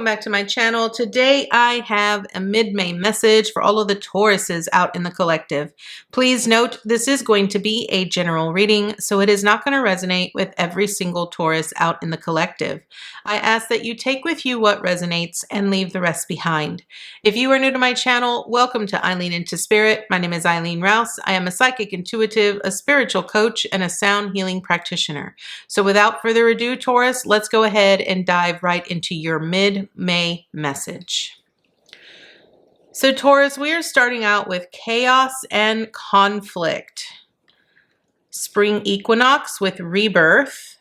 welcome back to my channel. Today I have a mid-May message for all of the Tauruses out in the collective. Please note this is going to be a general reading, so it is not going to resonate with every single Taurus out in the collective. I ask that you take with you what resonates and leave the rest behind. If you are new to my channel, welcome to Eileen Into Spirit. My name is Eileen Rouse. I am a psychic intuitive, a spiritual coach, and a sound healing practitioner. So without further ado, Taurus, let's go ahead and dive right into your mid-May message. So Taurus, we are starting out with chaos and conflict. Spring equinox with rebirth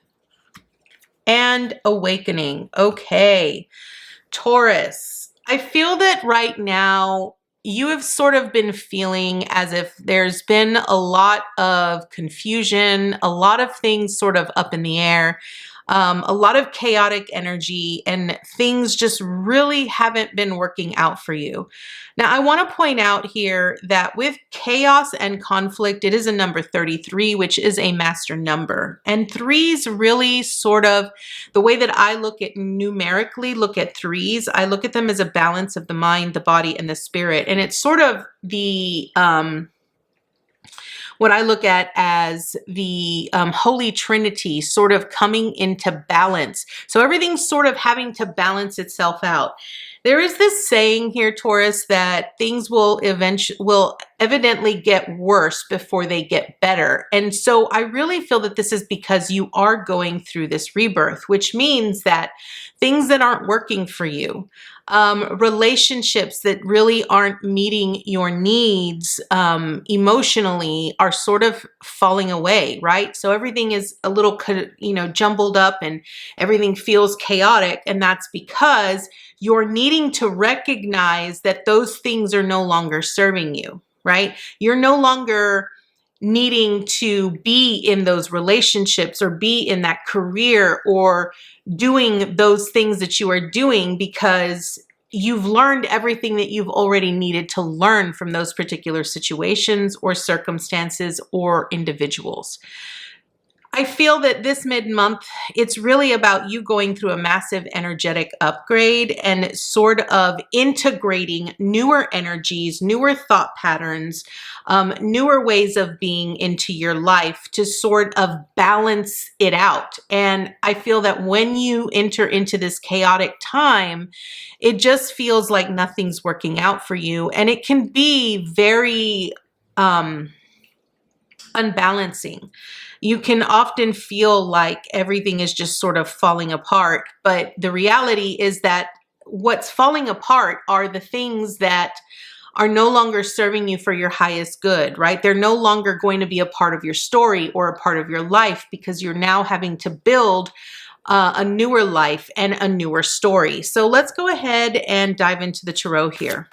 and awakening. Okay, Taurus, I feel that right now you have sort of been feeling as if there's been a lot of confusion, a lot of things sort of up in the air, a lot of chaotic energy, and things just really haven't been working out for you. Now, I want to point out here that with chaos and conflict, it is a number 33, which is a master number. And threes really sort of, the way that I look at numerically, look at threes, I look at them as a balance of the mind, the body, and the spirit. And it's sort of the, what I look at as the Holy Trinity sort of coming into balance. So everything's sort of having to balance itself out. There is this saying here, Taurus, that things will evidently get worse before they get better. And so I really feel that this is because you are going through this rebirth, which means that things that aren't working for you, relationships that really aren't meeting your needs emotionally are sort of falling away, right? So everything is a little, jumbled up and everything feels chaotic. And that's because you're needing to recognize that those things are no longer serving you, right? You're no longer needing to be in those relationships or be in that career or doing those things that you are doing because you've learned everything that you've already needed to learn from those particular situations or circumstances or individuals. I feel that this mid-month, it's really about you going through a massive energetic upgrade and sort of integrating newer energies, newer thought patterns, newer ways of being into your life to sort of balance it out. And I feel that when you enter into this chaotic time, it just feels like nothing's working out for you. And it can be very unbalancing. You can often feel like everything is just sort of falling apart, but the reality is that what's falling apart are the things that are no longer serving you for your highest good, right? They're no longer going to be a part of your story or a part of your life because you're now having to build a newer life and a newer story. So let's go ahead and dive into the tarot here.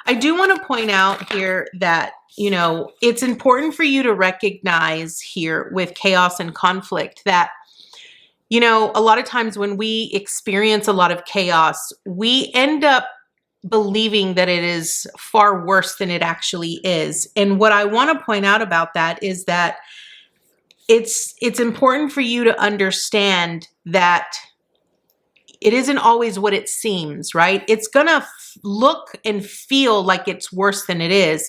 I do want to point out here that, it's important for you to recognize here with chaos and conflict that, a lot of times when we experience a lot of chaos, we end up believing that it is far worse than it actually is. And what I want to point out about that is that it's important for you to understand that it isn't always what it seems, right? It's going to look and feel like it's worse than it is,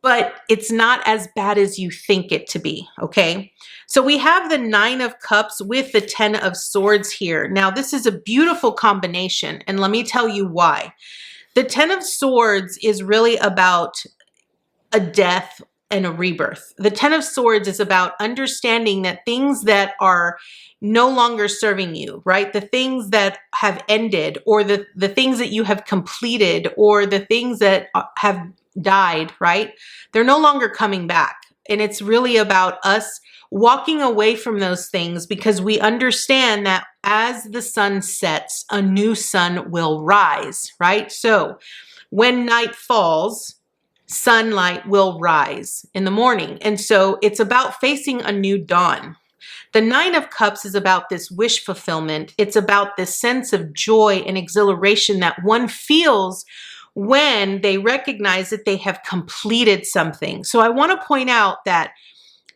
but it's not as bad as you think it to be, okay? So we have the 9 of Cups with the 10 of Swords here. Now, this is a beautiful combination, and let me tell you why. The 10 of Swords is really about a death and a rebirth. The 10 of Swords is about understanding that things that are no longer serving you, right? The things that have ended, or the things that you have completed, or the things that have died, right? They're no longer coming back. And it's really about us walking away from those things because we understand that as the sun sets, a new sun will rise, right? So when night falls, sunlight will rise in the morning. And so it's about facing a new dawn. The 9 of Cups is about this wish fulfillment. It's about this sense of joy and exhilaration that one feels when they recognize that they have completed something. So I want to point out that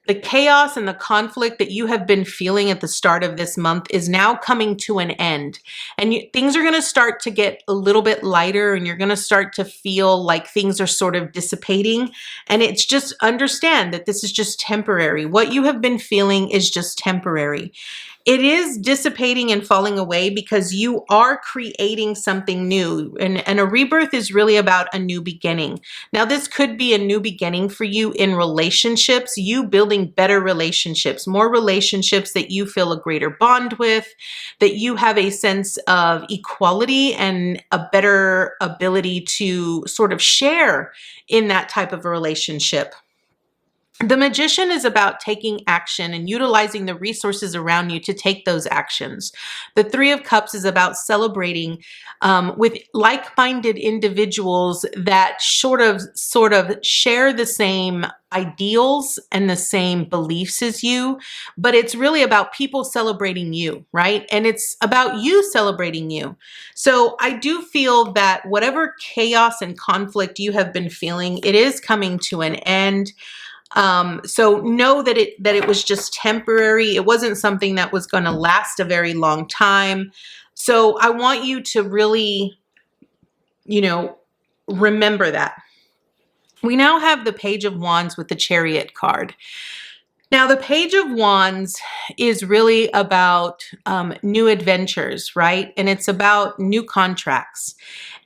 the chaos and the conflict that you have been feeling at the start of this month is now coming to an end. And things are going to start to get a little bit lighter, and you're going to start to feel like things are sort of dissipating. And it's just understand that this is just temporary. What you have been feeling is just temporary. It is dissipating and falling away because you are creating something new. And a rebirth is really about a new beginning. Now, this could be a new beginning for you in relationships, you building better relationships, more relationships that you feel a greater bond with, that you have a sense of equality and a better ability to sort of share in that type of a relationship. The Magician is about taking action and utilizing the resources around you to take those actions. The Three of Cups is about celebrating with like-minded individuals that sort of share the same ideals and the same beliefs as you, but it's really about people celebrating you, right? And it's about you celebrating you. So I do feel that whatever chaos and conflict you have been feeling, it is coming to an end. So know that it was just temporary. It wasn't something that was going to last a very long time. So I want you to really, remember that. We now have the Page of Wands with the Chariot card. Now, the Page of Wands is really about new adventures, right? And it's about new contracts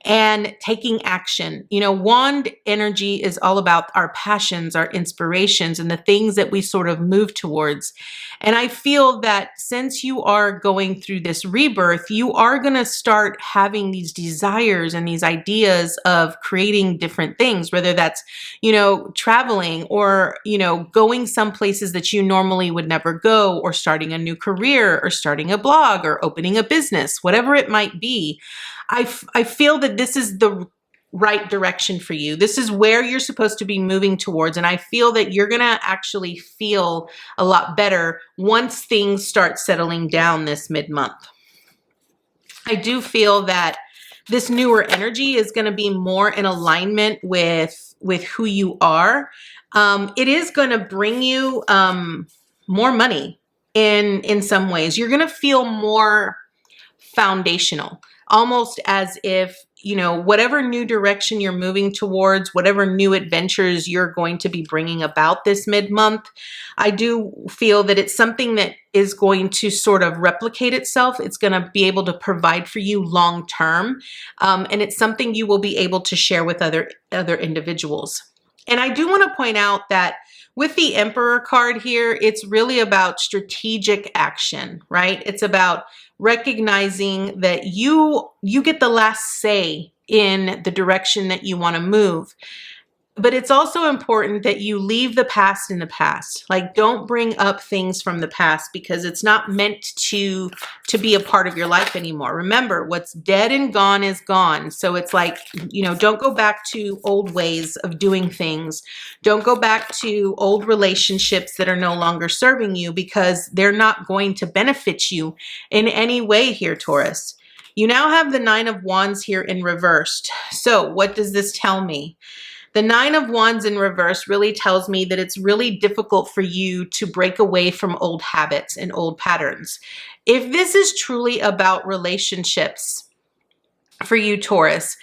and taking action. Wand energy is all about our passions, our inspirations, and the things that we sort of move towards. And I feel that since you are going through this rebirth, you are going to start having these desires and these ideas of creating different things, whether that's, traveling or, going some places that you normally would never go, or starting a new career, or starting a blog, or opening a business, whatever it might be. I feel that this is the right direction for you. This is where you're supposed to be moving towards. And I feel that you're going to actually feel a lot better once things start settling down this mid-month. I do feel that this newer energy is going to be more in alignment with who you are. It is going to bring you more money in some ways. You're going to feel more foundational, almost as if, whatever new direction you're moving towards, whatever new adventures you're going to be bringing about this mid-month, I do feel that it's something that is going to sort of replicate itself. It's going to be able to provide for you long term. And it's something you will be able to share with other individuals. And I do want to point out that with the Emperor card here, it's really about strategic action, right? It's about recognizing that you get the last say in the direction that you want to move. But it's also important that you leave the past in the past. Like, don't bring up things from the past because it's not meant to be a part of your life anymore. Remember, what's dead and gone is gone. So it's like, don't go back to old ways of doing things. Don't go back to old relationships that are no longer serving you because they're not going to benefit you in any way here, Taurus. You now have the Nine of Wands here in reversed. So what does this tell me? The Nine of Wands in reverse really tells me that it's really difficult for you to break away from old habits and old patterns. If this is truly about relationships for you, Taurus,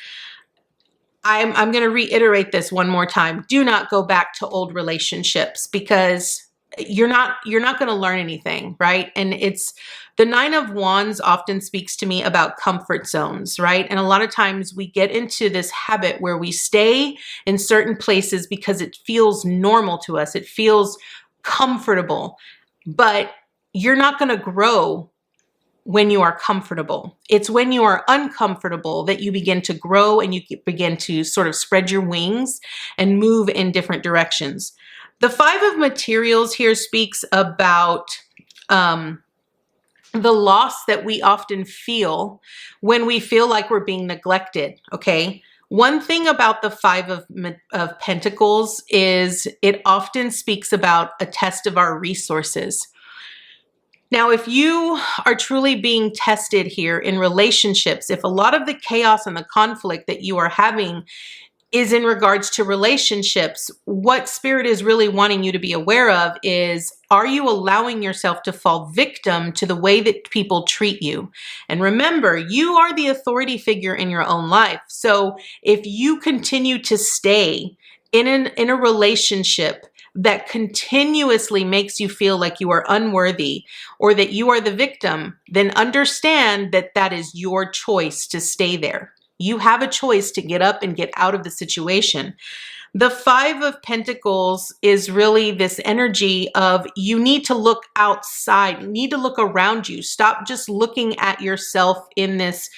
I'm going to reiterate this one more time. Do not go back to old relationships because you're not going to learn anything, right? And it's the Nine of Wands often speaks to me about comfort zones, right? And a lot of times we get into this habit where we stay in certain places because it feels normal to us. It feels comfortable, but you're not going to grow when you are comfortable. It's when you are uncomfortable that you begin to grow and you begin to sort of spread your wings and move in different directions. The Five of Materials here speaks about the loss that we often feel when we feel like we're being neglected, okay? One thing about the Five of Pentacles is it often speaks about a test of our resources. Now, if you are truly being tested here in relationships, if a lot of the chaos and the conflict that you are having is in regards to relationships. What Spirit is really wanting you to be aware of is, are you allowing yourself to fall victim to the way that people treat you? And remember, you are the authority figure in your own life. So if you continue to stay in a relationship that continuously makes you feel like you are unworthy or that you are the victim, then understand that that is your choice to stay there. You have a choice to get up and get out of the situation. The Five of Pentacles is really this energy of you need to look outside, you need to look around you. Stop just looking at yourself in this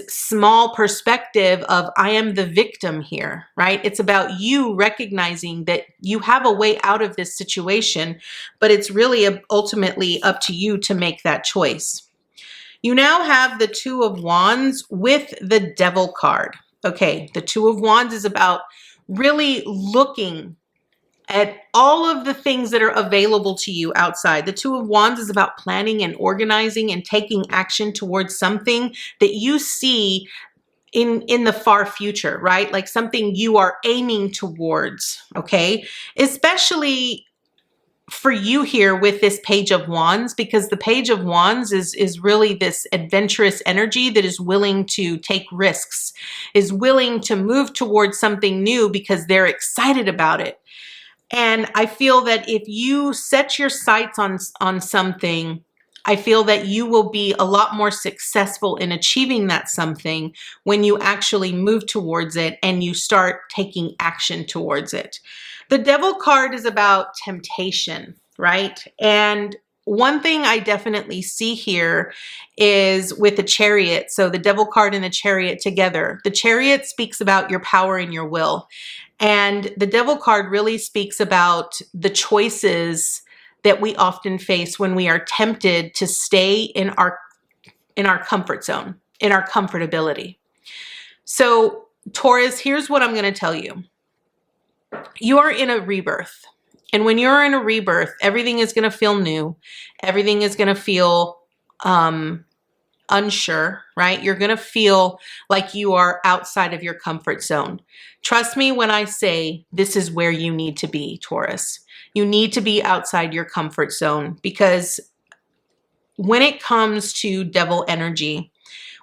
small perspective of I am the victim here, right? It's about you recognizing that you have a way out of this situation, but it's really ultimately up to you to make that choice. You now have the Two of Wands with the Devil card. Okay, the Two of Wands is about really looking at all of the things that are available to you outside. The Two of Wands is about planning and organizing and taking action towards something that you see in the far future, right? Like something you are aiming towards, okay? Especially for you here with this Page of Wands, because the Page of Wands is really this adventurous energy that is willing to take risks, is willing to move towards something new because they're excited about it. And I feel that if you set your sights on something, I feel that you will be a lot more successful in achieving that something when you actually move towards it and you start taking action towards it. The Devil card is about temptation, right? And one thing I definitely see here is with the Chariot. So the Devil card and the Chariot together. The Chariot speaks about your power and your will. And the Devil card really speaks about the choices that we often face when we are tempted to stay in our comfort zone, in our comfortability. So Taurus, here's what I'm going to tell you. You are in a rebirth. And when you're in a rebirth, everything is going to feel new. Everything is going to feel unsure, right? You're going to feel like you are outside of your comfort zone. Trust me when I say this is where you need to be, Taurus. You need to be outside your comfort zone, because when it comes to devil energy,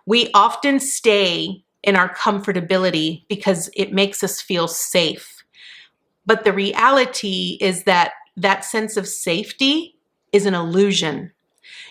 we often stay in our comfortability because it makes us feel safe. But the reality is that that sense of safety is an illusion.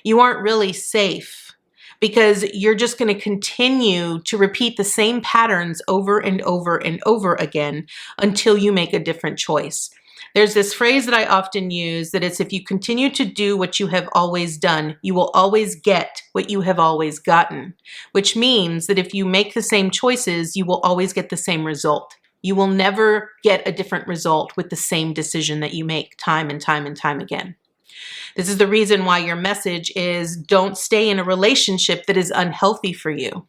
You aren't really safe because you're just going to continue to repeat the same patterns over and over and over again until you make a different choice. There's this phrase that I often use that it's, if you continue to do what you have always done, you will always get what you have always gotten, which means that if you make the same choices, you will always get the same result. You will never get a different result with the same decision that you make time and time and time again. This is the reason why your message is don't stay in a relationship that is unhealthy for you.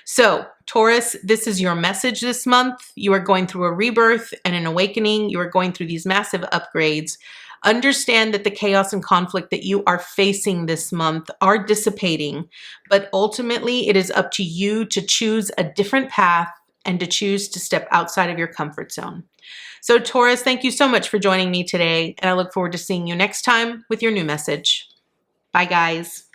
So, Taurus, this is your message this month. You are going through a rebirth and an awakening. You are going through these massive upgrades. Understand that the chaos and conflict that you are facing this month are dissipating, but ultimately it is up to you to choose a different path and to choose to step outside of your comfort zone. So Taurus, thank you so much for joining me today, and I look forward to seeing you next time with your new message. Bye, guys.